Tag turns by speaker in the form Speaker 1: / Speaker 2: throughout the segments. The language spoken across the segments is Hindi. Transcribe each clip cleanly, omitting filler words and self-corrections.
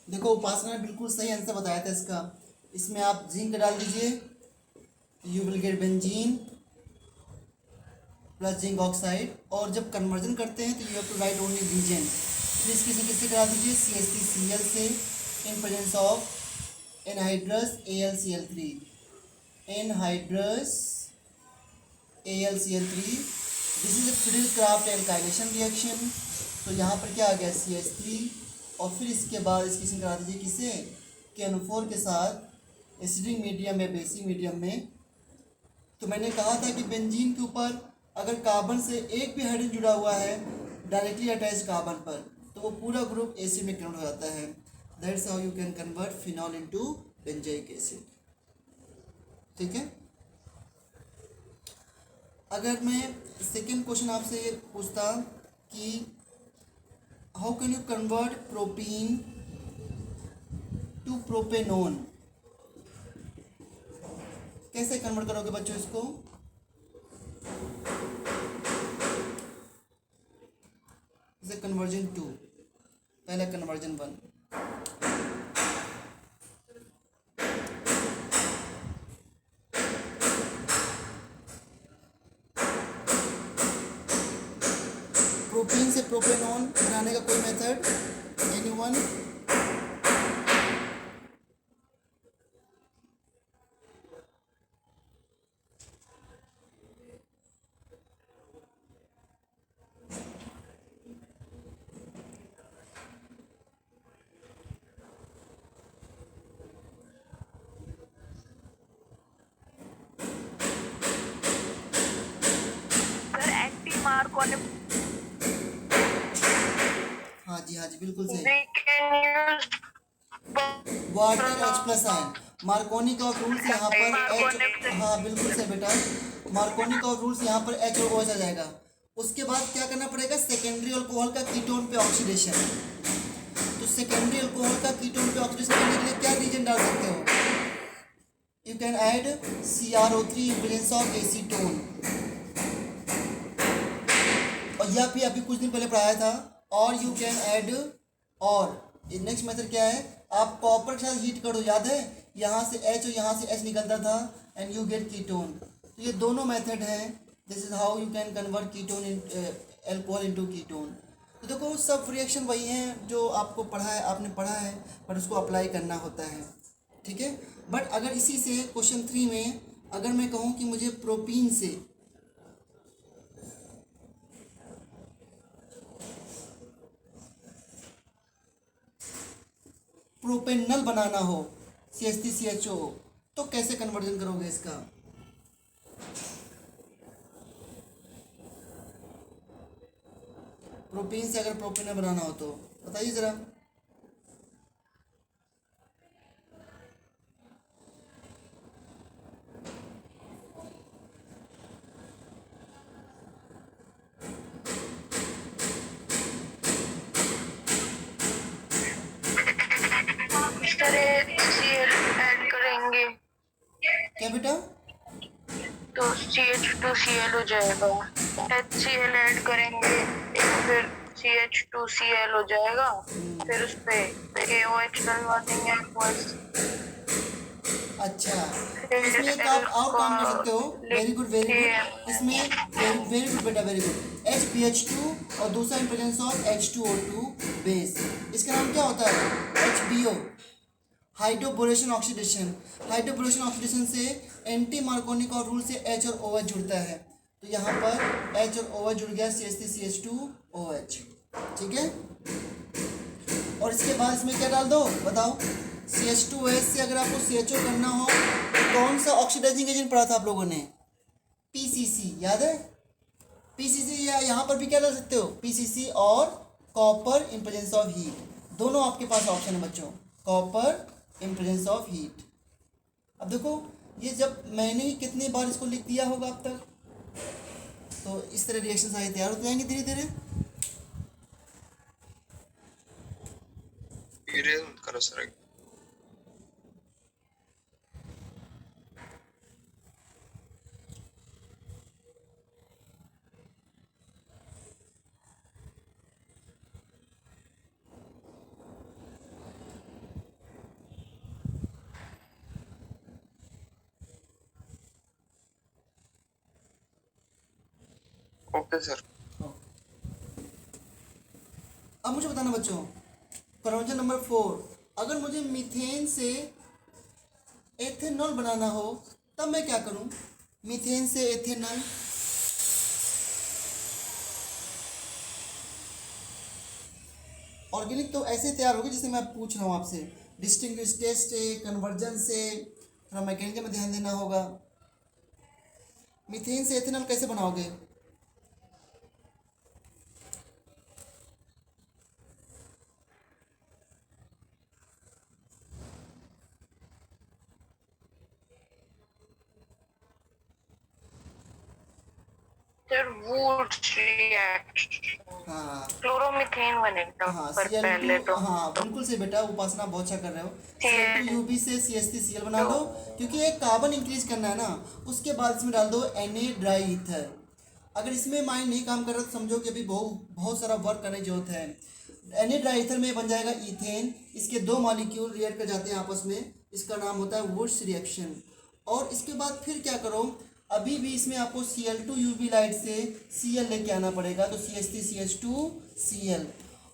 Speaker 1: देखो उपासना ने बिल्कुल सही आंसर बताया था इसका। इसमें आप जिंक डाल दीजिए, you will get benzene plus zinc oxide. और जब कन्वर्जन करते हैं तो you have to write only reagent. फिर इसकी किससे करा दीजिए, CH3Cl से, in presence of anhydrous AlCl3, anhydrous AlCl3। This is Friedel Crafts alkylation reaction. तो यहाँ पर क्या आ गया, CH3। और फिर इसके बाद इसकी किससे करा दीजिए, किसे, KN4 के साथ एसिडिक मीडियम या बेसिक मीडियम में। तो मैंने कहा था कि बेंजीन के ऊपर अगर कार्बन से एक भी हाइड्रोजन जुड़ा हुआ है डायरेक्टली अटैच कार्बन पर, तो वो पूरा ग्रुप एसिड में कन्वर्ट हो जाता है। That's how you can convert phenol into benzoic acid. ठीक है। अगर मैं सेकेंड क्वेश्चन आपसे ये पूछता कि how can you convert propene to propanone, कैसे कन्वर्ट करोगे बच्चों इसको। जैसे कन्वर्जन 2, पहला कन्वर्जन 1। प्रोपीन से प्रोपेनॉन बनाने का कोई method, anyone.
Speaker 2: Sir anti Markovnikov,
Speaker 1: हाँ जी हाँ जी बिल्कुल सही।
Speaker 2: we can use
Speaker 1: water H plus ion, Markovnikov का रूल्स यहाँ पर H। हाँ बिल्कुल सही बेटा, मार्कोनी का रूल्स यहाँ पर H और OH आ जाएगा। उसके बाद क्या करना पड़ेगा, सेकेंडरी अल्कोहल का कीटोन पे ऑक्सीडेशन। तो सेकेंडरी अल्कोहल का कीटोन पे ऑक्सीडेशन करने के लिए क्या रीजन डाल सकते हो, you can add CrO3 in presence of acetone. और यह भी अभी कुछ दिन पहले पढ़ाया था। और यू कैन ऐड, और नेक्स्ट मेथड क्या है, आप कॉपर के साथ हीट कर दो, याद है यहाँ से H और यहाँ से H निकलता था, एंड यू गेट कीटोन। तो ये दोनों मेथड हैं। This is how you can convert ketone in alcohol into ketone. तो देखो सब रिएक्शन वही हैं जो आपको पढ़ा है, आपने पढ़ा है, बट उसको अप्लाई करना होता है। ठीक है। बट अगर इसी से क्वेश्चन 3 में अगर मैं कहूँ कि मुझे प्रोपीन से प्रोपेनल बनाना हो, CH3CHO, तो कैसे कन्वर्जन करोगे इसका। प्रोपीन से अगर प्रोपेनल बनाना हो तो बताइए ज़रा।
Speaker 2: सर HCl ऐड करेंगे
Speaker 1: क्या बेटा,
Speaker 2: तो CH2Cl हो जाएगा। HCl ऐड करेंगे फिर CH2Cl हो जाएगा, फिर उस पे KOH डलवा देंगे बस।
Speaker 1: अच्छा तो
Speaker 2: फिर
Speaker 1: इसमें एक आप
Speaker 2: L
Speaker 1: और
Speaker 2: का
Speaker 1: काम कर सकते हो, वेरी गुड वेरी गुड।
Speaker 2: लिख
Speaker 1: इसमें वेरी गुड बेटा, वेरी गुड। HBH2 और दूसरा इन प्रेजेंस ऑफ H2O2 बेस, इसका नाम क्या होता है, HBO, hydroboration oxidation. Hydroboration oxidation से एंटी मार्कोनी का रूल से H और OH जुड़ता है। तो यहाँ पर H और OH जुड़ गया, CH3CH2OH। ठीक है। और इसके बाद इसमें क्या डाल दो बताओ, CH2OH से अगर आपको CHO करना हो तो कौन सा ऑक्सीडाइजिंग एजेंट पढ़ा था आप लोगों ने, PCC, याद है। PCC या यहाँ पर भी क्या डाल सकते हो, PCC और copper in presence of heat, दोनों आपके पास ऑप्शन है बच्चों, copper in presence of heat. अब देखो ये जब मैंने ही कितनी बार इसको लिख दिया होगा अब तक, तो इस तरह रिएक्शन सारे तैयार होते जाएंगे धीरे धीरे।
Speaker 3: करो सर। Okay sir.
Speaker 1: अब मुझे बताना बच्चों, कन्वर्जन नंबर 4, अगर मुझे मीथेन से एथेनॉल बनाना हो तब मैं क्या करूं? मीथेन से एथेनॉल, ऑर्गेनिक तो ऐसे तैयार होगी जैसे मैं पूछ रहा हूँ आपसे, डिस्टिंग्विश टेस्ट से, कन्वर्जन से, थोड़ा मैकेनिज्म में ध्यान देना होगा। मीथेन से एथेनॉल कैसे बनाओगे?
Speaker 2: सर वुड रिएक्शन,
Speaker 1: हाँ
Speaker 2: क्लोरोमीथेन बनेगा
Speaker 1: हाँ,
Speaker 2: पर पहले
Speaker 1: Cl2,
Speaker 2: तो
Speaker 1: हाँ बिल्कुल सही बेटा, उपासना बहुत अच्छा कर रहे हो। Cl2
Speaker 2: Cl
Speaker 1: UB से CH3Cl बना लो, क्योंकि एक कार्बन इंक्रीज करना है ना। उसके बाद इसमें डाल दो Na ड्राई ईथर। अगर इसमें माइंड नहीं काम कर रहा तो समझो कि अभी बहुत बहुत सारा वर्क करने की जरूरत है। Na ड्राई ईथर में बन जाएगा ईथेन। इसके दो मॉलिक्यूल रिएक्ट कर जाते हैं आपस में, इसका नाम होता है वुड्स रिएक्शन। और इसके बाद फिर क्या करो, अभी भी इसमें आपको Cl2 UV लाइट से Cl लेके आना पड़ेगा, तो CH3CH2Cl।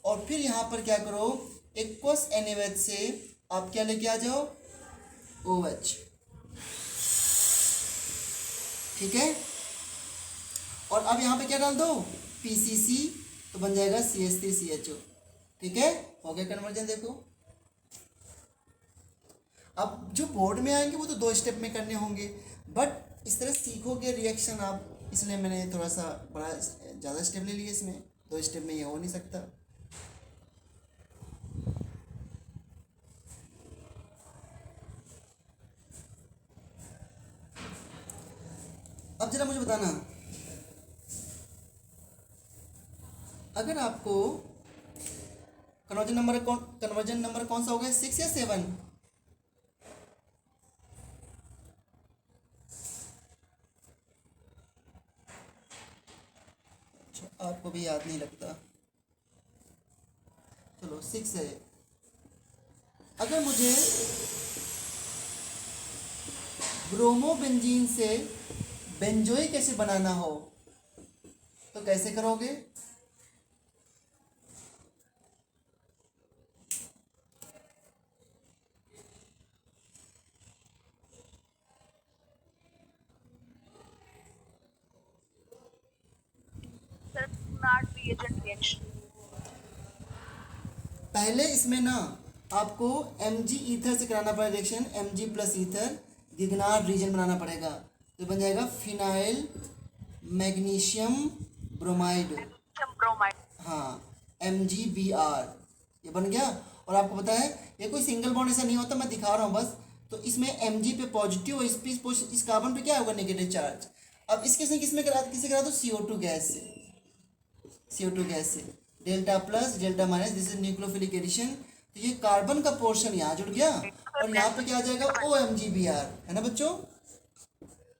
Speaker 1: और फिर यहाँ पर क्या करो, एक्वस NaOH से आप क्या लेके आ जाओ, OH। ठीक है, और अब यहाँ पे क्या डाल दो, PCC, तो बन जाएगा CH3CHO। ठीक है, हो गया कन्वर्जन। देखो अब जो बोर्ड में आएंगे वो तो 2 स्टेप में करने होंगे, बट इस तरह सीखोगे रिएक्शन आप, इसलिए मैंने थोड़ा सा बड़ा ज़्यादा स्टेप ले लिए इसमें। 2 स्टेप में ये हो नहीं सकता। अब जरा मुझे बताना, अगर आपको कन्वर्जन नंबर कौन सा हो गया, 6 या 7? अच्छा, आपको भी याद नहीं लगता, चलो 6 है। अगर मुझे ब्रोमोबेंजीन से बेंजोइक एसिड बनाना हो तो कैसे करोगे?
Speaker 2: Sir not reagent reaction.
Speaker 1: पहले इसमें ना आपको Mg ईथर से कराना पड़ेगा reaction, Mg plus ether Grignard reagent बनाना पड़ेगा, तो बन जाएगा फिनाइल मैग्नीशियम ब्रोमाइड।
Speaker 2: ब्रोमाइड।
Speaker 1: हाँ, MgBr, ये बन गया। और आपको पता है ये कोई सिंगल बॉन्ड ऐसा नहीं होता, मैं दिखा रहा हूँ बस। तो इसमें Mg पे पॉजिटिव और इस कार्बन पे क्या होगा, नेगेटिव चार्ज। अब इसके से किसमें करा, किसे करा दो, CO2 गैस से, CO2 गैस से, delta plus delta minus, this is nucleophilic addition. तो ये कार्बन का पोर्शन यहाँ जुड़ गया और यहाँ पे क्या आ जाएगा, OMgBr, है ना बच्चों।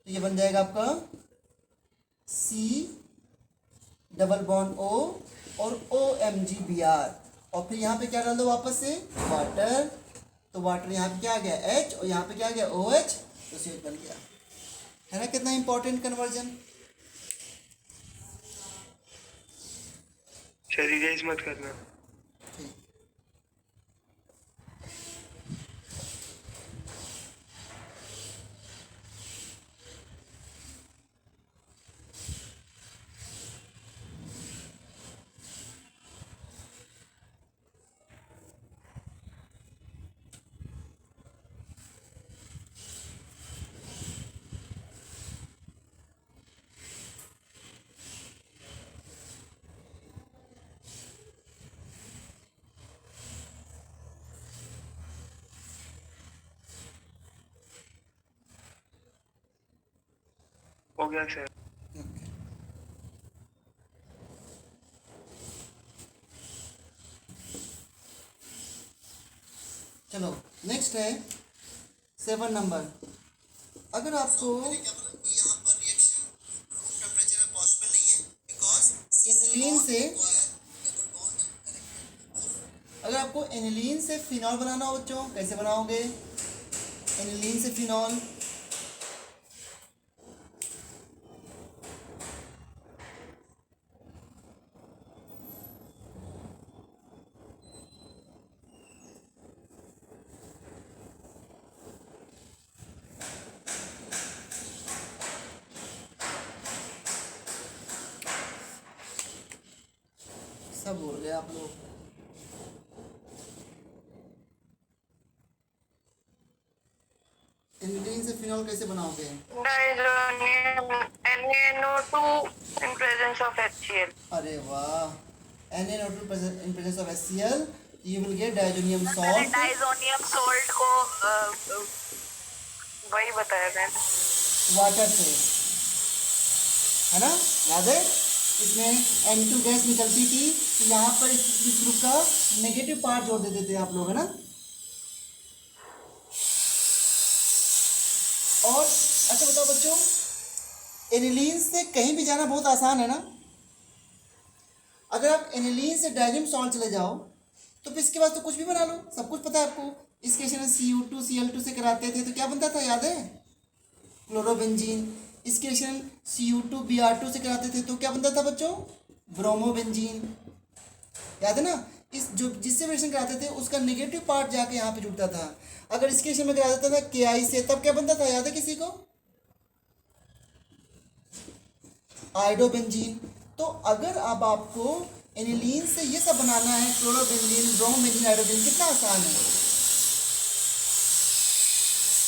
Speaker 1: तो ये बन जाएगा आपका C डबल बॉन्ड O और OMgBr। और फिर यहाँ पे क्या डाल दो वापस से, वाटर। तो वाटर यहाँ पे क्या आ गया, H, और यहाँ पे क्या आ गया, OH, तो CH बन गया। है ना कितना इंपॉर्टेंट कन्वर्जन।
Speaker 3: सर इरेज मत करना।
Speaker 1: ठीक,
Speaker 3: हो गया सर।
Speaker 1: ओके। चलो नेक्स्ट है 7 नंबर। अगर आपको यहाँ पर रिएक्शन रूम टेम्परेचर में पॉसिबल नहीं है, बिकॉज एनिलीन से, अगर आपको एनिलीन से फिनॉल बनाना हो बच्चों, कैसे बनाओगे, एनिलीन से फिनॉल, सब भूल गए आप लोग। एनिलीन से फिनॉल कैसे बनाओगे?
Speaker 2: Diazonium NaNO2 in presence of HCl.
Speaker 1: अरे वाह, NaNO2 in presence of HCl, you will get diazonium
Speaker 2: मैंने
Speaker 1: salt
Speaker 2: डाइजोनियम सॉल्ट को वही बताया मैंने।
Speaker 1: वाटर से, है ना, याद है? इसमें N2 गैस निकलती थी, तो यहाँ पर इस ग्रुप का नेगेटिव पार्ट जोड़ देते थे आप लोग, है ना। और अच्छा बताओ बच्चों, एनिलीन से कहीं भी जाना बहुत आसान है ना। अगर आप एनिलीन से डाइजोनियम सॉल्ट चले जाओ तो फिर इसके बाद तो कुछ भी बना लो, सब कुछ पता है आपको। इसके Cu2 Cl2 से कराते थे तो क्या बनता था, याद है? क्लोरोबेंजीन। इसके रिएक्शन Cu2 Br2 से कराते थे तो क्या बनता था बच्चों? ब्रोमोबेंजीन। याद है ना? इस जो जिससे रिएक्शन कराते थे उसका नेगेटिव पार्ट जाके यहाँ पे जुड़ता था। अगर इसके रिएक्शन में करा देता था Ki से, तब क्या बनता था, याद है किसी को? आयोडोबेंजीन। तो अगर अब आपको एनिलीन से ये सब बनाना है, क्लोरोबेंजीन, ब्रोमोबेंजीन, आयोडोबेंजीन, कितना आसान है।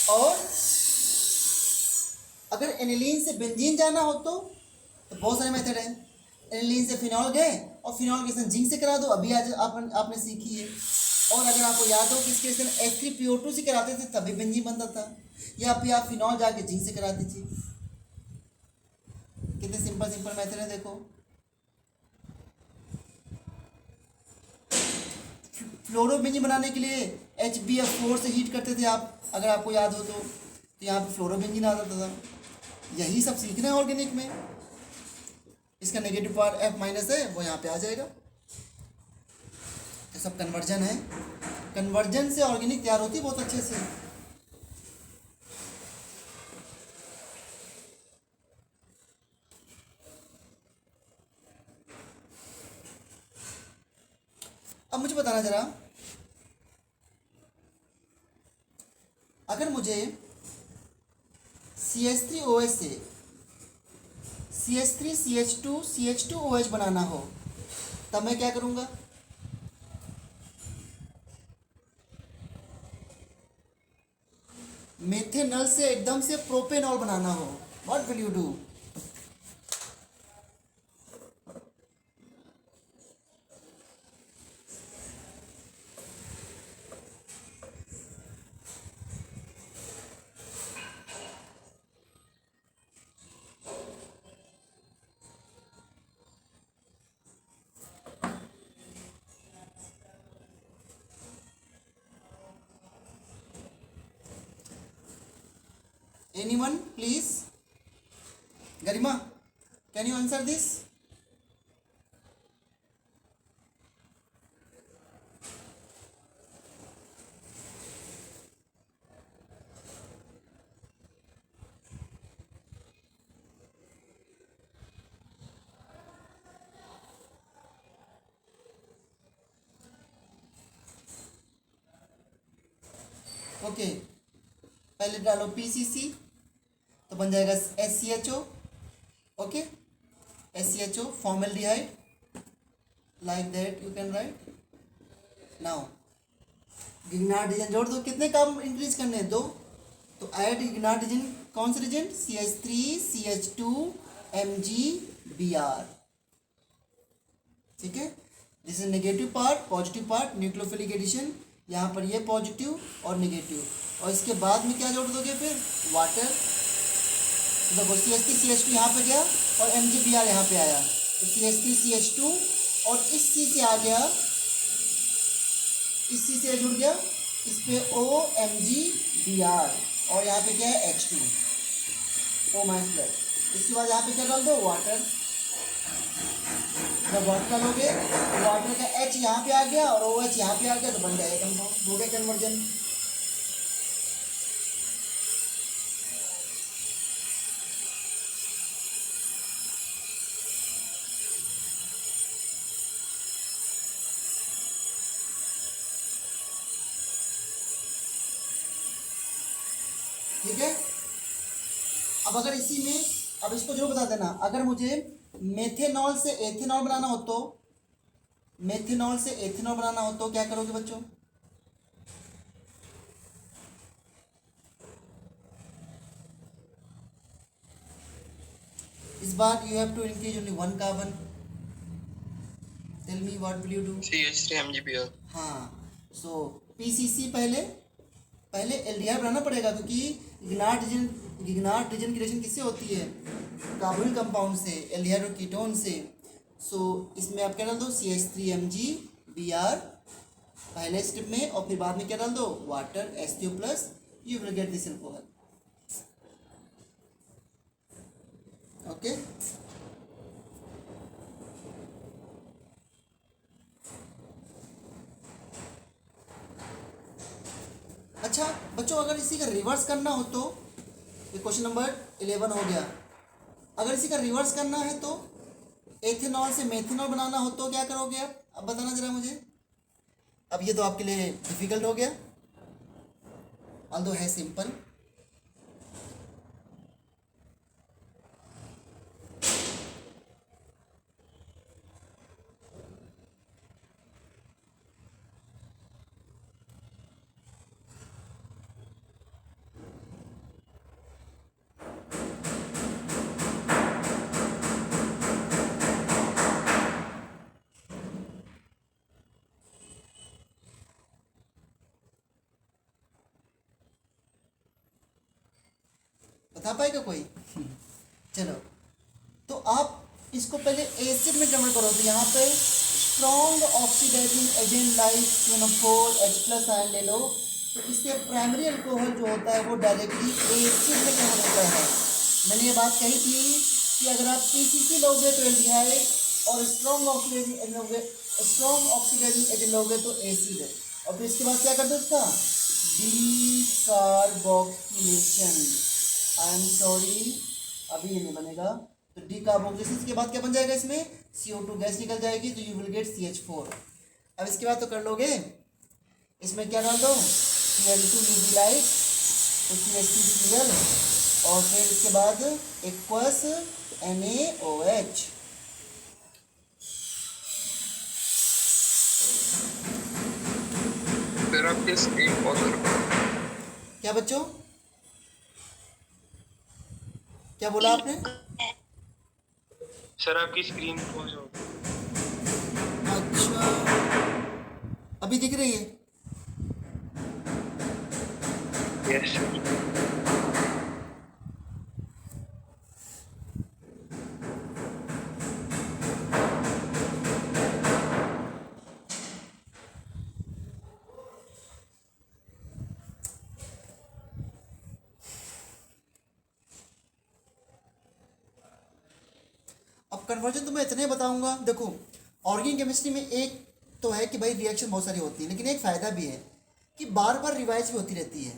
Speaker 1: और अगर एनिलीन से बेंजीन जाना हो तो बहुत सारे मेथड हैं। एनिलीन से फिनॉल गए और फिनॉल के साथ जिंक से करा दो, अभी आज आपने सीखी है। और अगर आपको याद हो कि इसके साथ H3PO2 से कराते थे तभी बेंजीन बनता था, या फिर आप फिनॉल जाके जिंक से करा दीजिए। कितने सिंपल सिंपल मेथड है देखो। फ्लोरोबेंजीन बनाने के लिए HbF4 से हीट करते थे आप, अगर आपको याद हो तो यहाँ पे फ्लोरोबेंजीन आ जाता था। यही सब सीखना है ऑर्गेनिक में। इसका नेगेटिव पार्ट F- है, वो यहाँ पे आ जाएगा। ये सब कन्वर्जन है। कन्वर्जन से ऑर्गेनिक तैयार होती है बहुत अच्छे से। अब मुझे बताना जरा, अगर मुझे CH3OH से CH3CH2CH2OH बनाना हो तब मैं क्या करूँगा? मेथेनॉल से एकदम से प्रोपेनॉल बनाना हो, what will you do? Anyone, please? Garima, can you answer this? Okay, पहले डालो PCC तो बन जाएगा SCHO। Okay, SCHO formaldehyde, like that you can write. Now Grignard reagent जोड़ दो, कितने काम इंक्रीज करने हैं? दो। तो ऐड गिग्नार्ड रीजन, कौन से रीजन? CH3CH2MgBr। ठीक है, this is negative part, positive part, nucleophilic addition. यहाँ पर ये पॉजिटिव और नेगेटिव, और इसके बाद में क्या जोड़ दोगे फिर? वाटर। तो देखो CH3CH2 यहाँ पे गया और MgBr यहाँ पे आया, तो CH3CH2 और इस C से आ गया, इस C से जुड़ गया, इस पे OMgBr, और यहाँ पे क्या है? H2O-। इसके बाद यहाँ पे क्या डाल दो? वाटर। जब वाटर डालोगे तो वाटर का H यहाँ पे आ गया और OH यहाँ पे आ गया, तो बन जाएगा कंपाउंड, हो गया कन्वर्जन। ठीक है, अब अगर इसी में, अब इसको जो बता देना, अगर मुझे मेथेनॉल से एथेनॉल बनाना हो तो मेथेनॉल से एथेनॉल बनाना हो तो क्या करोगे बच्चों? इस बार you have to increase only one carbon. Tell me what will you do?
Speaker 3: CH3MgBr.
Speaker 1: हाँ, सो पीसीसी पहले पहले एल्डिहाइड बनाना पड़ेगा, क्योंकि गिग्नार्ड रीजन की रिएक्शन किससे होती है? कार्बोनिल कंपाउंड से, एल्डिहाइड और कीटोन से. सो इसमें आप क्या डाल दो? CH3MgBr पहले स्टेप में, और फिर बाद में क्या डाल दो? Water H2 plus. You will get this alcohol. Okay. अच्छा बच्चों, अगर इसी का रिवर्स करना हो तो, ये क्वेश्चन नंबर 11 हो गया. अगर इसी का रिवर्स करना है तो एथेनॉल से मेथेनॉल बनाना हो तो क्या करोगे आप? अब बताना जरा मुझे. अब ये तो आपके लिए डिफिकल्ट हो गया, ऑल्दो है सिंपल. बता पाएगा कोई? चलो, तो आप इसको पहले एसिड में कन्वर्ट करो. तो यहाँ पे strong oxidising agent like NO4H+ ion ले लो. तो इससे प्राइमरी अल्कोहल जो होता है वो डायरेक्टली एसिड में कन्वर्ट होता है. मैंने ये बात कही थी कि अगर आप पीसीसी लोगे तो एल्डिहाइड, और स्ट्रॉन्ग ऑक्सीडाइजिंग एजेंट लोगे तो एसिड है. और फिर इसके बाद क्या कर दो? इसका डीकार्बोक्सिलेशन. आई एम सॉरी, अभी ये नहीं बनेगा. तो डीकार्बोक्सिलेशन के बाद क्या बन जाएगा? इसमें CO2 गैस निकल जाएगी, तो यू विल गेट CH4. अब इसके बाद तो कर लोगे. इसमें क्या डाल दो? Cl2 UV लाइट, तो CH2Cl, और फिर इसके बाद एक्वस NaOH.
Speaker 3: सर आपके स्क्रीन पॉज हो रहा है.
Speaker 1: क्या बच्चों, क्या बोला आपने?
Speaker 3: सर आपकी स्क्रीन पॉज हो.
Speaker 1: अच्छा, अभी दिख रही है?
Speaker 3: Yes sir.
Speaker 1: अब कन्वर्जन तो मैं इतने बताऊंगा. देखो, ऑर्गेनिक केमिस्ट्री में एक तो है कि भाई रिएक्शन बहुत सारी होती है, लेकिन एक फ़ायदा भी है कि बार बार रिवाइज भी होती रहती है.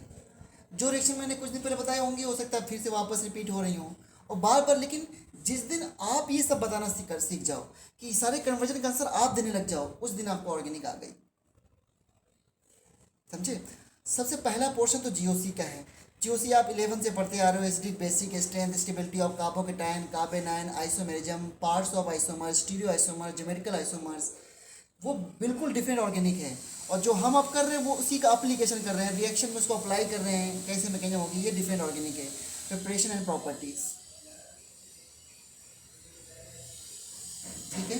Speaker 1: जो रिएक्शन मैंने कुछ दिन पहले बताए होंगे, हो सकता है फिर से वापस रिपीट हो रही हो, और बार बार. लेकिन जिस दिन आप ये सब बताना सीख जाओ कि सारे कन्वर्जन का आंसर आप देने लग जाओ, उस दिन आपको ऑर्गेनिक आ गई. समझे? सबसे पहला पोर्शन तो जीओसी का है. जीओसी आप 11 से पढ़ते आ रहे हो. Acidic, basic, strength, stability of carbocation, carbon ion, isomerism, parts of isomers, stereo isomers, geometrical isomers. वो बिल्कुल डिफरेंट ऑर्गेनिक है. और जो हम अब कर रहे हैं वो उसी का अप्लीकेशन कर रहे हैं, रिएक्शन में उसको अप्लाई कर रहे हैं, कैसे मैकेनिज्म होगी. ये डिफरेंट ऑर्गेनिक है. Preparation and properties. ठीक है.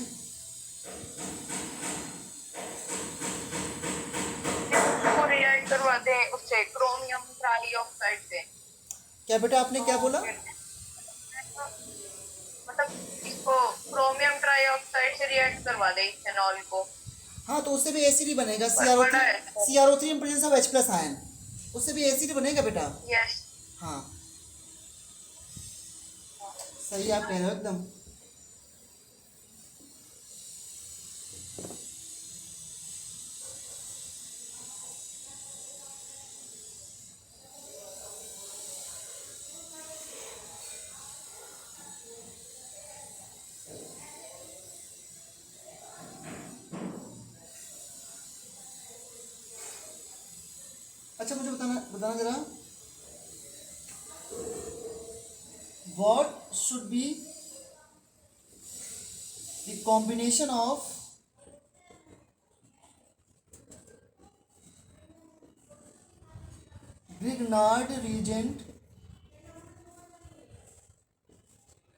Speaker 2: इसको रिएक्ट करवा दें उससे क्रोमियम ट्राईऑक्साइड से.
Speaker 1: क्या बेटा, आपने क्या बोला?
Speaker 2: मतलब इसको क्रोमियम ट्राईऑक्साइड से रिएक्ट करवा दे इथेनॉल को.
Speaker 1: हाँ, तो उससे भी एसिड ही बनेगा.
Speaker 2: बड़ा है.
Speaker 1: CrO3 in presence of H+ ion, उससे भी एसिड बनेगा बेटा.
Speaker 2: यस.
Speaker 1: हाँ, सही आप कह रहे हो एकदम. अच्छा, मुझे बताना बताना जरा, what should be the combination of Grignard reagent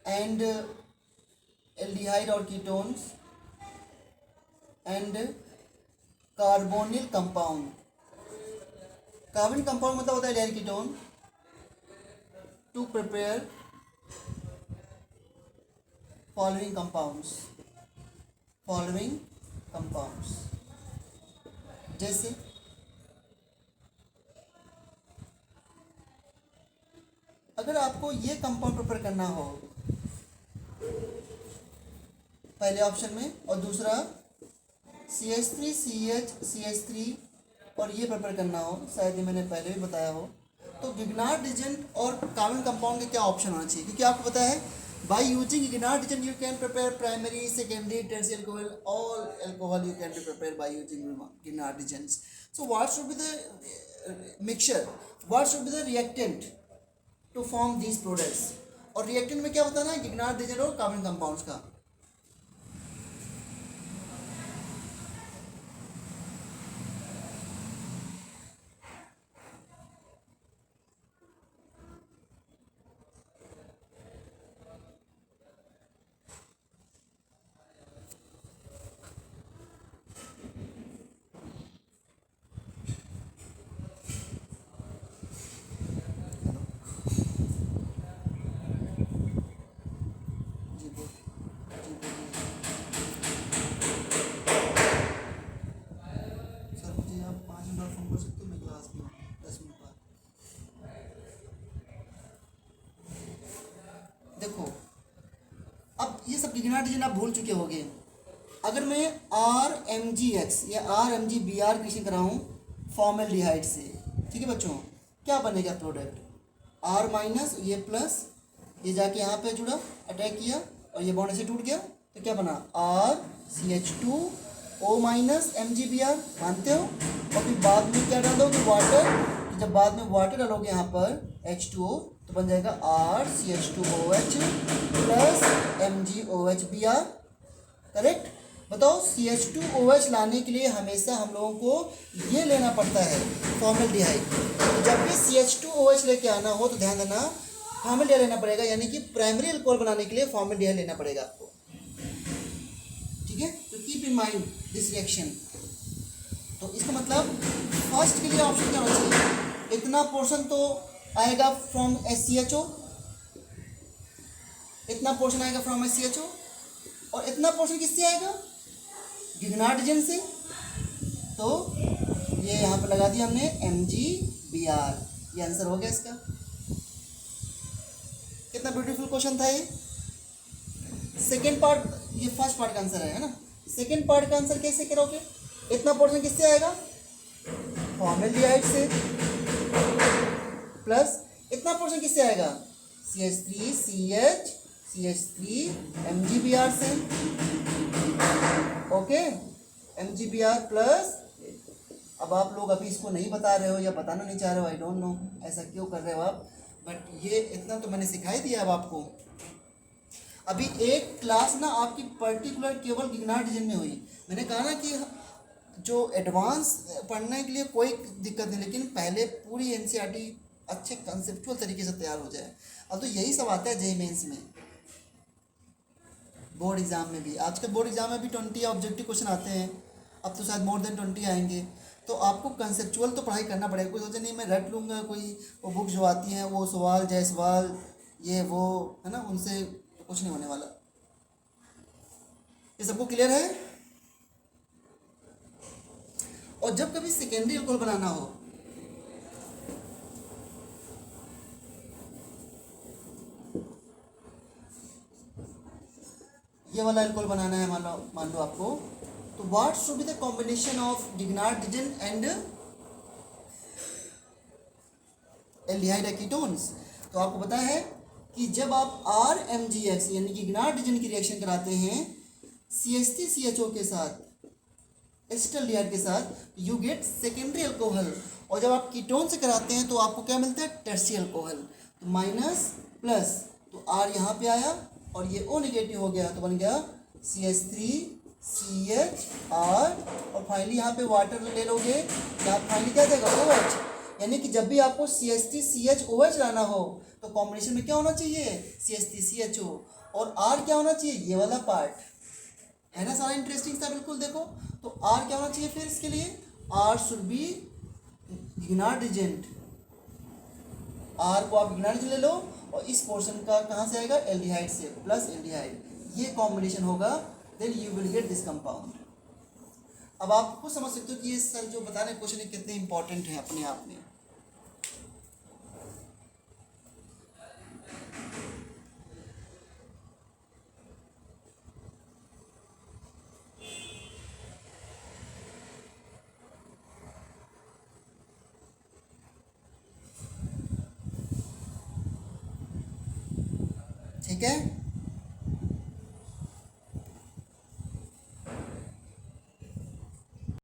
Speaker 1: and aldehyde or ketones and carbonyl compound. Carbon compound मतलब होता है aldehyde ketone to prepare following compounds. जैसे अगर आपको ये कंपाउंड प्रिपेयर करना हो पहले ऑप्शन में, और दूसरा CH3 CH3 और ये प्रिपेयर करना हो, शायद ये मैंने पहले भी बताया हो, तो गिग्नार्ड रिएजेंट और कार्बन कंपाउंड के क्या ऑप्शन होना चाहिए? क्योंकि आपको पता है by using Grignard reagent you can prepare primary, secondary, tertiary alcohol, all alcohol you can be prepared by using गिग्नार्ड reagents. So what should be the mixture, what should be the reactant to form these products? और reactant में क्या होता है ना, गिग्नार्ड रिएजेंट और कार्बन कंपाउंड्स का. देखो अब ये सब गिग्नार्ड रिएजेंट आप भूल चुके होंगे. अगर मैं RMgX या RMgBr क्रिएशन कराऊँ फॉर्मल्डिहाइड से, ठीक है बच्चों, क्या बनेगा प्रोडक्ट? R माइनस ये प्लस, ये जाके यहाँ पे जुड़ा, अटैक किया और ये बॉन्ड से टूट गया, तो क्या बना? RCH2O minus MgBr. मानते हो? और फिर बाद में क्या डालोगे? वाटर. जब बाद में वाटर डालोगे यहाँ पर H2O तो बन जाएगा RCH2OH प्लस MgOHBr. करेक्ट? बताओ CH2OH लाने के लिए हमेशा हम लोगों को ये लेना पड़ता है फॉर्मल्डिहाइड. तो जब भी CH2OH लेके आना हो तो ध्यान देना फॉर्मल्डिहाइड लेना पड़ेगा, यानी कि प्राइमरी अल्कोहल बनाने के लिए फॉर्मल्डिहाइड लेना पड़ेगा आपको. ठीक है, तो keep in mind this reaction. तो इसका मतलब फर्स्ट के लिए ऑप्शन क्या होना चाहिए? इतना पोर्शन तो आएगा फ्रॉम SCHO, इतना पोर्शन आएगा फ्रॉम SCHO, और इतना पोर्शन किससे आएगा? गिग्नार्ड रिएजेंट से. तो ये यहाँ पर लगा दिया हमने MgBr. ये आंसर हो गया इसका. कितना ब्यूटीफुल क्वेश्चन था ये. सेकेंड पार्ट, ये फर्स्ट पार्ट का आंसर है ना. सेकेंड पार्ट का आंसर कैसे करोगे? इतना पोर्शन किससे आएगा? फॉर्मल्डिहाइड से. प्लस इतना पोर्शन किससे आएगा? CH3 CH CH3 MgBr से. Okay, MgBr plus. अब आप लोग अभी इसको नहीं बता रहे हो या बताना नहीं चाह रहे हो, आई डोंट नो ऐसा क्यों कर रहे हो आप, बट ये इतना तो मैंने सिखाई दिया अब आपको. अभी एक क्लास ना आपकी पर्टिकुलर केवल गिग्नार्ड रिएजेंट में हुई. मैंने कहा ना कि जो एडवांस पढ़ने के लिए कोई दिक्कत नहीं, लेकिन पहले पूरी NCERT अच्छे कंसेप्चुअल तरीके से तैयार हो जाए. अब तो यही सब आता है JEE मेंस में, बोर्ड एग्ज़ाम में भी. आजकल बोर्ड एग्ज़ाम में भी 20 ऑब्जेक्टिव क्वेश्चन आते हैं, अब तो शायद मोर देन 20 आएंगे. तो आपको कंसेप्चुअल तो पढ़ाई करना पड़ेगा. कोई सोचे नहीं मैं रट लूँगा, कोई वो बुक जो आती हैं वो सवाल जायसवाल ये वो है ना, उनसे कुछ नहीं होने वाला. ये सबको क्लियर है? और जब कभी सेकेंडरी अल्कोहल बनाना हो, ये वाला अल्कोहल बनाना है मान लो आपको, तो what should be the combination of Grignard reagent and aldehyde ketones? तो आपको पता है कि जब आप RMgX यानी कि गिग्नार्ड रिएजेंट की रिएक्शन कराते हैं CH3CHO के साथ, एसिटाल्डिहाइड के साथ, यू गेट सेकेंडरी अल्कोहल. और जब आप कीटोन से कराते हैं तो आपको क्या मिलता है? Tertiary alcohol. तो माइनस प्लस, तो R यहाँ पे आया और ये O नेगेटिव हो गया, तो बन गया CH3CHR. और फाइनली यहाँ पे वाटर ले लोगे, यहाँ फाइनली क्या देगा? OH. यानी कि जब भी आपको CH3CHOH लाना हो तो कॉम्बिनेशन में क्या होना चाहिए, CH3CHO, और R क्या होना चाहिए, ये वाला पार्ट है ना। सारा इंटरेस्टिंग था बिल्कुल। देखो तो R क्या होना चाहिए फिर इसके लिए, R should be Grignard reagent. R को आप गिनार्ड ले लो और इस पोर्शन का कहाँ से आएगा, एल्डिहाइड से, प्लस एल्डिहाइड, ये कॉम्बिनेशन होगा, then you will get this compound. अब आप खुद समझ सकते हो कि ये सर जो बता रहे क्वेश्चन है कितने इंपॉर्टेंट हैं अपने आप में। ठीक है।